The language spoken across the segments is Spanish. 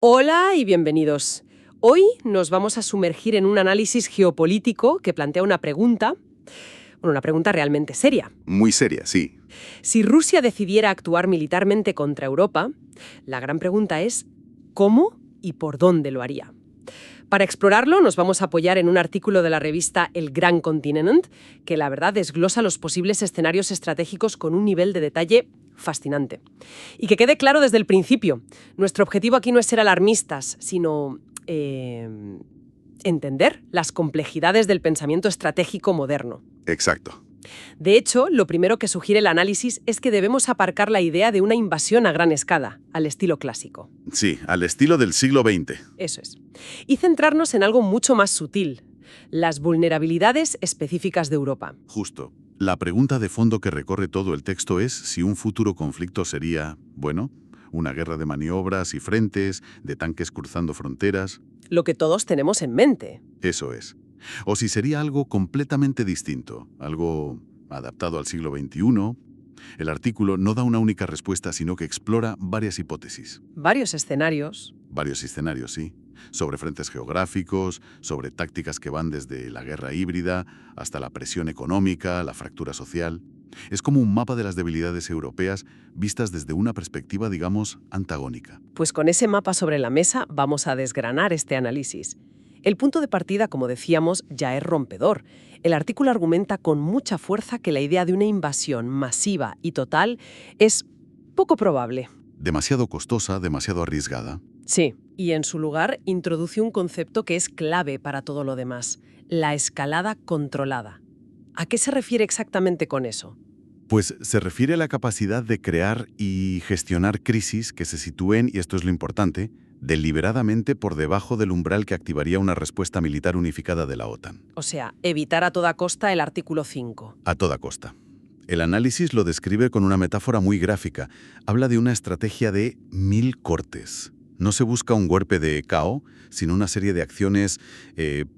Hola y bienvenidos. Hoy nos vamos a sumergir en un análisis geopolítico que plantea una pregunta, una pregunta realmente seria. Muy seria, sí. Si Rusia decidiera actuar militarmente contra Europa, la gran pregunta es ¿cómo y por dónde lo haría? Para explorarlo nos vamos a apoyar en un artículo de la revista El Gran Continent, que la verdad desglosa los posibles escenarios estratégicos con un nivel de detalle fascinante. Y que quede claro desde el principio, nuestro objetivo aquí no es ser alarmistas, sino entender las complejidades del pensamiento estratégico moderno. Exacto. De hecho, lo primero que sugiere el análisis es que debemos aparcar la idea de una invasión a gran escala, al estilo clásico. Sí, al estilo del siglo XX. Eso es. Y centrarnos en algo mucho más sutil, las vulnerabilidades específicas de Europa. Justo. La pregunta de fondo que recorre todo el texto es si un futuro conflicto sería, bueno, una guerra de maniobras y frentes, de tanques cruzando fronteras. Lo que todos tenemos en mente. Eso es. O si sería algo completamente distinto, algo adaptado al siglo XXI. El artículo no da una única respuesta, sino que explora varias hipótesis. Varios escenarios. Varios escenarios, sí. Sobre frentes geográficos, sobre tácticas que van desde la guerra híbrida hasta la presión económica, la fractura social. Es como un mapa de las debilidades europeas vistas desde una perspectiva, digamos, antagónica. Pues con ese mapa sobre la mesa vamos a desgranar este análisis. El punto de partida, como decíamos, ya es rompedor. El artículo argumenta con mucha fuerza que la idea de una invasión masiva y total es poco probable. Demasiado costosa, demasiado arriesgada. Sí, y en su lugar introduce un concepto que es clave para todo lo demás, la escalada controlada. ¿A qué se refiere exactamente con eso? Pues se refiere a la capacidad de crear y gestionar crisis que se sitúen, y esto es lo importante, deliberadamente por debajo del umbral que activaría una respuesta militar unificada de la OTAN. O sea, evitar a toda costa el artículo 5. A toda costa. El análisis lo describe con una metáfora muy gráfica. Habla de una estrategia de 1000 cortes. No se busca un golpe de KO, sino una serie de acciones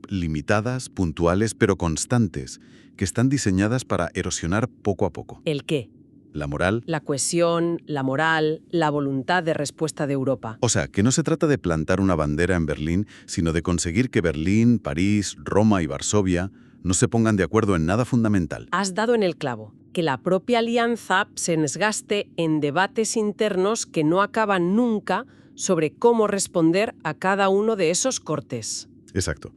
limitadas, puntuales, pero constantes, que están diseñadas para erosionar poco a poco. ¿El qué? La moral. La cohesión, la moral, la voluntad de respuesta de Europa. O sea, que no se trata de plantar una bandera en Berlín, sino de conseguir que Berlín, París, Roma y Varsovia no se pongan de acuerdo en nada fundamental. Has dado en el clavo, que la propia alianza se desgaste en debates internos que no acaban nunca sobre cómo responder a cada uno de esos cortes. Exacto.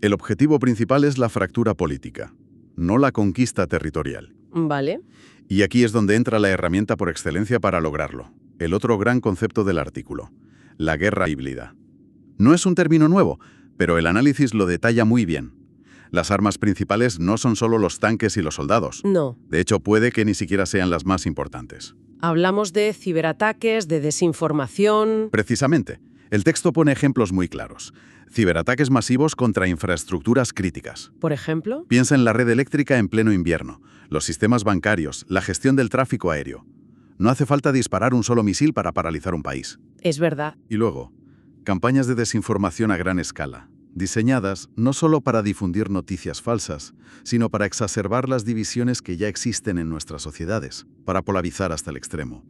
El objetivo principal es la fractura política, no la conquista territorial. ¿Vale? Y aquí es donde entra la herramienta por excelencia para lograrlo. El otro gran concepto del artículo, la guerra híbrida. No es un término nuevo, pero el análisis lo detalla muy bien. Las armas principales no son solo los tanques y los soldados. No. De hecho, puede que ni siquiera sean las más importantes. Hablamos de ciberataques, de desinformación. Precisamente. El texto pone ejemplos muy claros. Ciberataques masivos contra infraestructuras críticas. ¿Por ejemplo? Piensa en la red eléctrica en pleno invierno, los sistemas bancarios, la gestión del tráfico aéreo. No hace falta disparar un solo misil para paralizar un país. Es verdad. Y luego, campañas de desinformación a gran escala, diseñadas no solo para difundir noticias falsas, sino para exacerbar las divisiones que ya existen en nuestras sociedades, para polarizar hasta el extremo.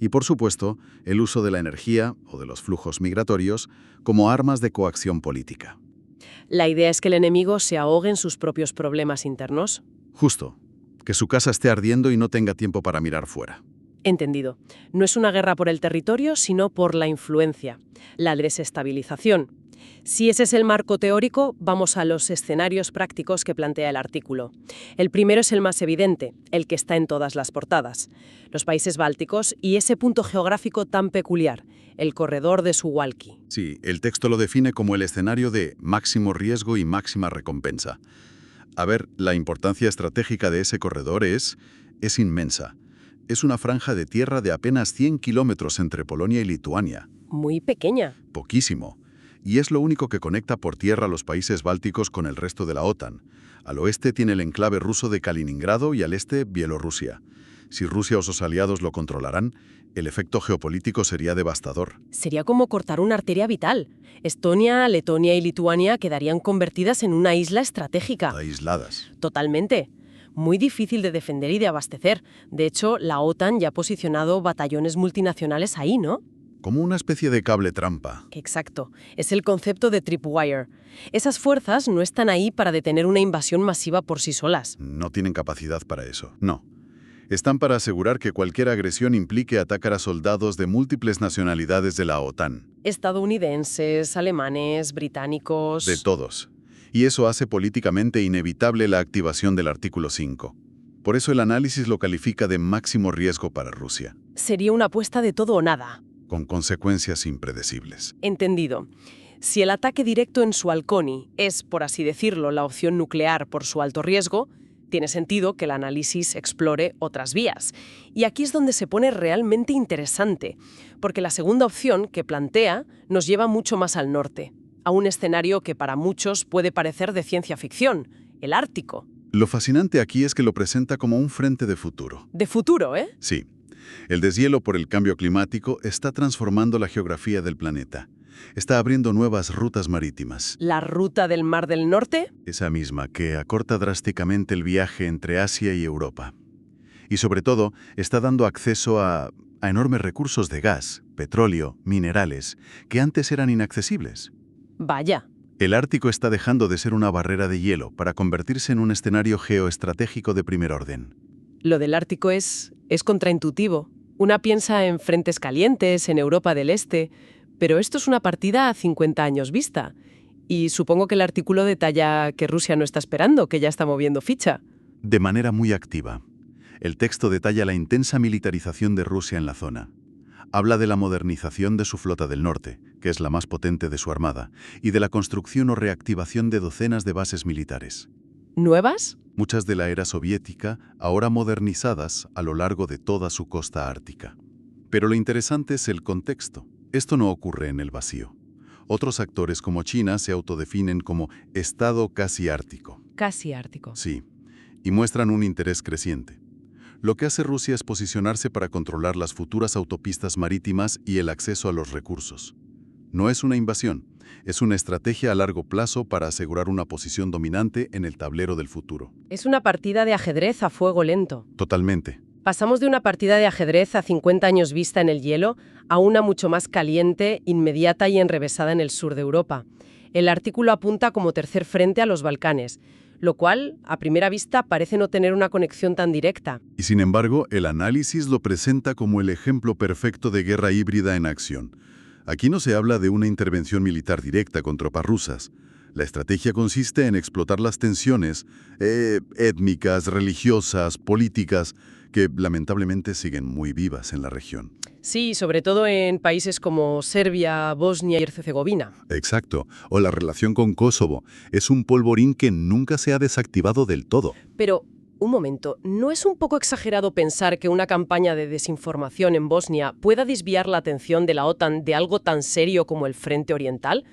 Y por supuesto, el uso de la energía o de los flujos migratorios como armas de coacción política. La idea es que el enemigo se ahogue en sus propios problemas internos. Justo, que su casa esté ardiendo y no tenga tiempo para mirar fuera. Entendido. No es una guerra por el territorio, sino por la influencia, la desestabilización. Si ese es el marco teórico, vamos a los escenarios prácticos que plantea el artículo. El primero es el más evidente, el que está en todas las portadas. Los países bálticos y ese punto geográfico tan peculiar, el corredor de Suwałki. Sí, el texto lo define como el escenario de máximo riesgo y máxima recompensa. A ver, la importancia estratégica de ese corredor es inmensa. Es una franja de tierra de apenas 100 kilómetros entre Polonia y Lituania. Muy pequeña. Poquísimo. Y es lo único que conecta por tierra a los países bálticos con el resto de la OTAN. Al oeste tiene el enclave ruso de Kaliningrado y al este Bielorrusia. Si Rusia o sus aliados lo controlaran, el efecto geopolítico sería devastador. Sería como cortar una arteria vital. Estonia, Letonia y Lituania quedarían convertidas en una isla estratégica. Aisladas. Totalmente. Muy difícil de defender y de abastecer. De hecho, la OTAN ya ha posicionado batallones multinacionales ahí, ¿no? Como una especie de cable trampa. Exacto, es el concepto de tripwire. Esas fuerzas no están ahí para detener una invasión masiva por sí solas. No tienen capacidad para eso. No. Están para asegurar que cualquier agresión implique atacar a soldados de múltiples nacionalidades de la OTAN. Estadounidenses, alemanes, británicos... De todos. Y eso hace políticamente inevitable la activación del artículo 5. Por eso el análisis lo califica de máximo riesgo para Rusia, Sería una apuesta de todo o nada. con consecuencias impredecibles. Entendido. Si el ataque directo en Sualconi es, por así decirlo, la opción nuclear por su alto riesgo, tiene sentido que el análisis explore otras vías. Y aquí es donde se pone realmente interesante, porque la segunda opción que plantea nos lleva mucho más al norte, a un escenario que para muchos puede parecer de ciencia ficción, el Ártico. Lo fascinante aquí es que lo presenta como un frente de futuro. De futuro, ¿eh? Sí, el deshielo por el cambio climático está transformando la geografía del planeta. Está abriendo nuevas rutas marítimas. ¿La ruta del Mar del Norte? Esa misma que acorta drásticamente el viaje entre Asia y Europa. Y sobre todo, está dando acceso a enormes recursos de gas, petróleo, minerales, que antes eran inaccesibles. Vaya. El Ártico está dejando de ser una barrera de hielo para convertirse en un escenario geoestratégico de primer orden. Lo del Ártico es contraintuitivo. Una piensa en frentes calientes, en Europa del Este, pero esto es una partida a 50 años vista. Y supongo que el artículo detalla que Rusia no está esperando, que ya está moviendo ficha. De manera muy activa. El texto detalla la intensa militarización de Rusia en la zona. Habla de la modernización de su flota del norte, que es la más potente de su armada, y de la construcción o reactivación de docenas de bases militares. ¿Nuevas? Muchas de la era soviética, ahora modernizadas a lo largo de toda su costa ártica. Pero lo interesante es el contexto. Esto no ocurre en el vacío. Otros actores como China se autodefinen como Estado casi ártico. Casi Ártico. Sí, y muestran un interés creciente. Lo que hace Rusia es posicionarse para controlar las futuras autopistas marítimas y el acceso a los recursos. No es una invasión, es una estrategia a largo plazo para asegurar una posición dominante en el tablero del futuro. Es una partida de ajedrez a fuego lento. Totalmente. Pasamos de una partida de ajedrez a 50 años vista en el hielo a una mucho más caliente, inmediata y enrevesada en el sur de Europa. El artículo apunta como tercer frente a los Balcanes, lo cual, a primera vista, parece no tener una conexión tan directa. Y sin embargo, el análisis lo presenta como el ejemplo perfecto de guerra híbrida en acción. Aquí no se habla de una intervención militar directa con tropas rusas. La estrategia consiste en explotar las tensiones étnicas, religiosas, políticas, que lamentablemente siguen muy vivas en la región. Sí, sobre todo en países como Serbia, Bosnia y Herzegovina. Exacto. O la relación con Kosovo. Es un polvorín que nunca se ha desactivado del todo. Pero, un momento, ¿no es un poco exagerado pensar que una campaña de desinformación en Bosnia pueda desviar la atención de la OTAN de algo tan serio como el Frente Oriental?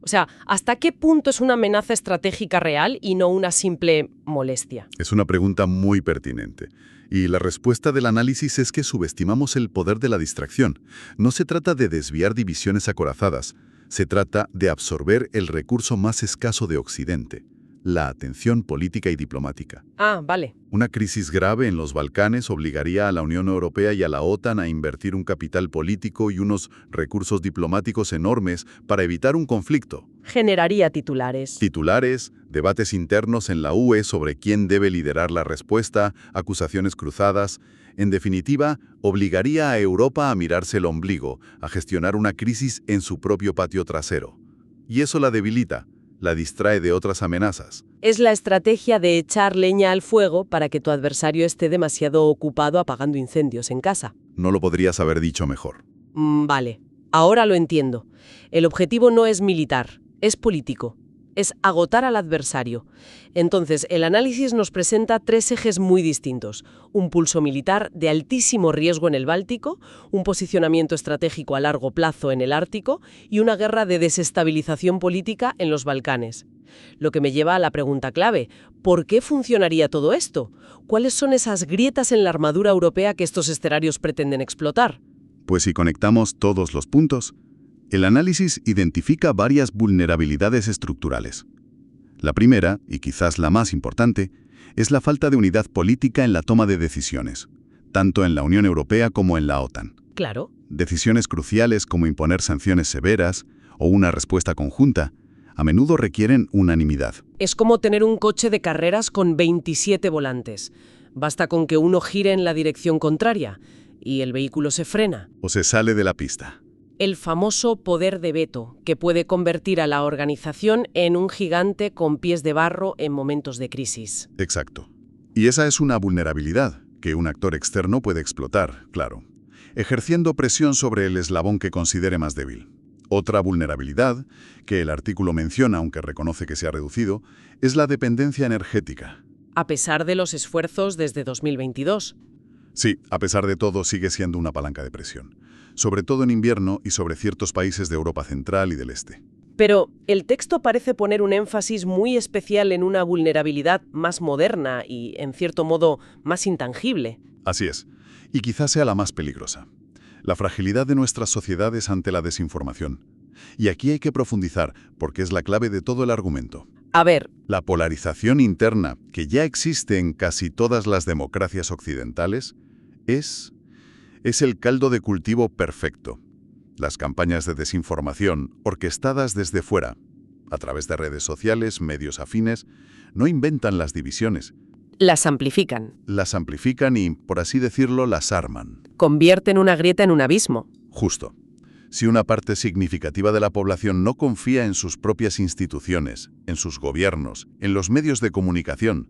O sea, ¿hasta qué punto es una amenaza estratégica real y no una simple molestia? Es una pregunta muy pertinente. Y la respuesta del análisis es que subestimamos el poder de la distracción. No se trata de desviar divisiones acorazadas. Se trata de absorber el recurso más escaso de Occidente, la atención política y diplomática. Ah, vale. Una crisis grave en los Balcanes obligaría a la Unión Europea y a la OTAN a invertir un capital político y unos recursos diplomáticos enormes para evitar un conflicto. Generaría titulares. Titulares, debates internos en la UE sobre quién debe liderar la respuesta, acusaciones cruzadas. En definitiva, obligaría a Europa a mirarse el ombligo, a gestionar una crisis en su propio patio trasero. Y eso la debilita, la distrae de otras amenazas. Es la estrategia de echar leña al fuego para que tu adversario esté demasiado ocupado apagando incendios en casa. No lo podrías haber dicho mejor. Vale, ahora lo entiendo. El objetivo no es militar, es político. Es agotar al adversario. Entonces, el análisis nos presenta tres ejes muy distintos. Un pulso militar de altísimo riesgo en el Báltico, un posicionamiento estratégico a largo plazo en el Ártico y una guerra de desestabilización política en los Balcanes. Lo que me lleva a la pregunta clave: ¿por qué funcionaría todo esto? ¿Cuáles son esas grietas en la armadura europea que estos escenarios pretenden explotar? Pues si conectamos todos los puntos, el análisis identifica varias vulnerabilidades estructurales. La primera, y quizás la más importante, es la falta de unidad política en la toma de decisiones, tanto en la Unión Europea como en la OTAN. Claro. Decisiones cruciales como imponer sanciones severas o una respuesta conjunta a menudo requieren unanimidad. Es como tener un coche de carreras con 27 volantes. Basta con que uno gire en la dirección contraria y el vehículo se frena. O se sale de la pista. El famoso poder de veto, que puede convertir a la organización en un gigante con pies de barro en momentos de crisis. Exacto. Y esa es una vulnerabilidad que un actor externo puede explotar, claro, ejerciendo presión sobre el eslabón que considere más débil. Otra vulnerabilidad, que el artículo menciona aunque reconoce que se ha reducido, es la dependencia energética. A pesar de los esfuerzos desde 2022. Sí, a pesar de todo sigue siendo una palanca de presión, sobre todo en invierno y sobre ciertos países de Europa Central y del Este. Pero el texto parece poner un énfasis muy especial en una vulnerabilidad más moderna y, en cierto modo, más intangible. Así es, y quizás sea la más peligrosa. La fragilidad de nuestras sociedades ante la desinformación. Y aquí hay que profundizar, porque es la clave de todo el argumento. A ver, La polarización interna, que ya existe en casi todas las democracias occidentales, es el caldo de cultivo perfecto. Las campañas de desinformación, orquestadas desde fuera, a través de redes sociales, medios afines, no inventan las divisiones. las amplifican. Las amplifican y, por así decirlo, las arman. Convierten una grieta en un abismo. Justo. Si una parte significativa de la población no confía en sus propias instituciones, en sus gobiernos, en los medios de comunicación,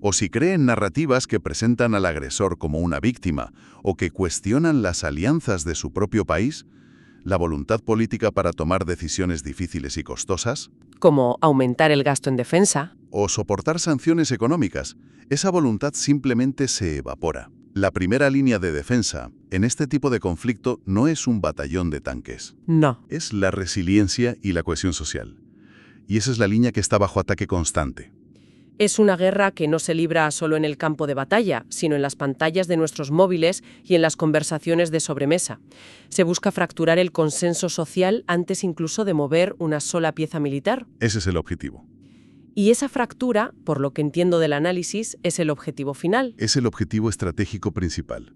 o si cree en narrativas que presentan al agresor como una víctima o que cuestionan las alianzas de su propio país, la voluntad política para tomar decisiones difíciles y costosas, Como aumentar el gasto en defensa. o soportar sanciones económicas, esa voluntad simplemente se evapora. La primera línea de defensa en este tipo de conflicto no es un batallón de tanques, No. es la resiliencia y la cohesión social. Y esa es la línea que está bajo ataque constante. Es una guerra que no se libra solo en el campo de batalla, sino en las pantallas de nuestros móviles y en las conversaciones de sobremesa. Se busca fracturar el consenso social antes incluso de mover una sola pieza militar. Ese es el objetivo. Y esa fractura, por lo que entiendo del análisis, es el objetivo final. Es el objetivo estratégico principal.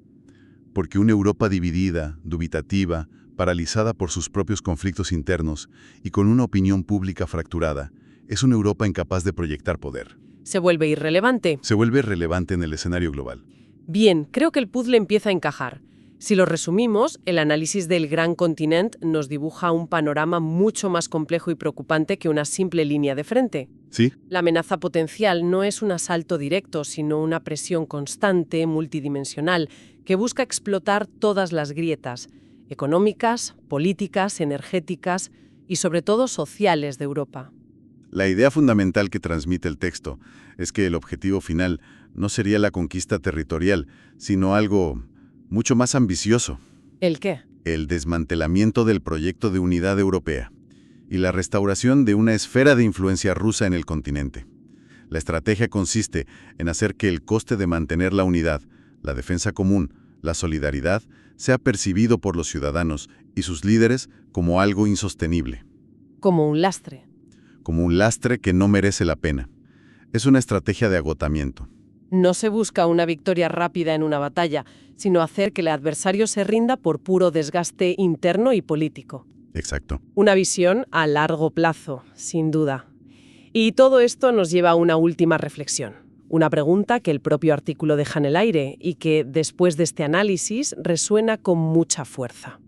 Porque una Europa dividida, dubitativa, paralizada por sus propios conflictos internos y con una opinión pública fracturada, es una Europa incapaz de proyectar poder. Se vuelve irrelevante. Se vuelve relevante en el escenario global. Bien, creo que el puzzle empieza a encajar. Si lo resumimos, el análisis del gran continente nos dibuja un panorama mucho más complejo y preocupante que una simple línea de frente. ¿Sí? La amenaza potencial no es un asalto directo, sino una presión constante, multidimensional, que busca explotar todas las grietas económicas, políticas, energéticas y sobre todo sociales de Europa. La idea fundamental que transmite el texto es que el objetivo final no sería la conquista territorial, sino algo mucho más ambicioso. ¿El qué? El desmantelamiento del proyecto de unidad europea y la restauración de una esfera de influencia rusa en el continente. La estrategia consiste en hacer que el coste de mantener la unidad, la defensa común, la solidaridad, sea percibido por los ciudadanos y sus líderes como algo insostenible. Como un lastre. Como un lastre que no merece la pena. Es una estrategia de agotamiento. No se busca una victoria rápida en una batalla, sino hacer que el adversario se rinda por puro desgaste interno y político. Exacto. Una visión a largo plazo, sin duda. Y todo esto nos lleva a una última reflexión. Una pregunta que el propio artículo deja en el aire y que, después de este análisis, resuena con mucha fuerza.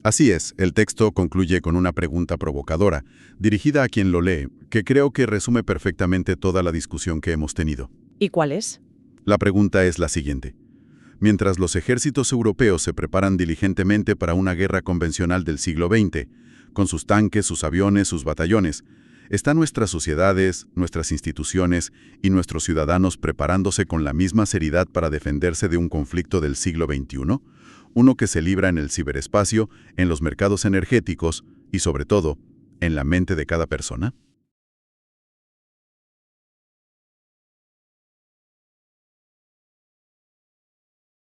Así es, el texto concluye con una pregunta provocadora, dirigida a quien lo lee, que creo que resume perfectamente toda la discusión que hemos tenido. ¿Y cuál es? La pregunta es la siguiente. Mientras los ejércitos europeos se preparan diligentemente para una guerra convencional del siglo XX, con sus tanques, sus aviones, sus batallones, ¿están nuestras sociedades, nuestras instituciones y nuestros ciudadanos preparándose con la misma seriedad para defenderse de un conflicto del siglo XXI? Uno que se libra en el ciberespacio, en los mercados energéticos y, sobre todo, en la mente de cada persona.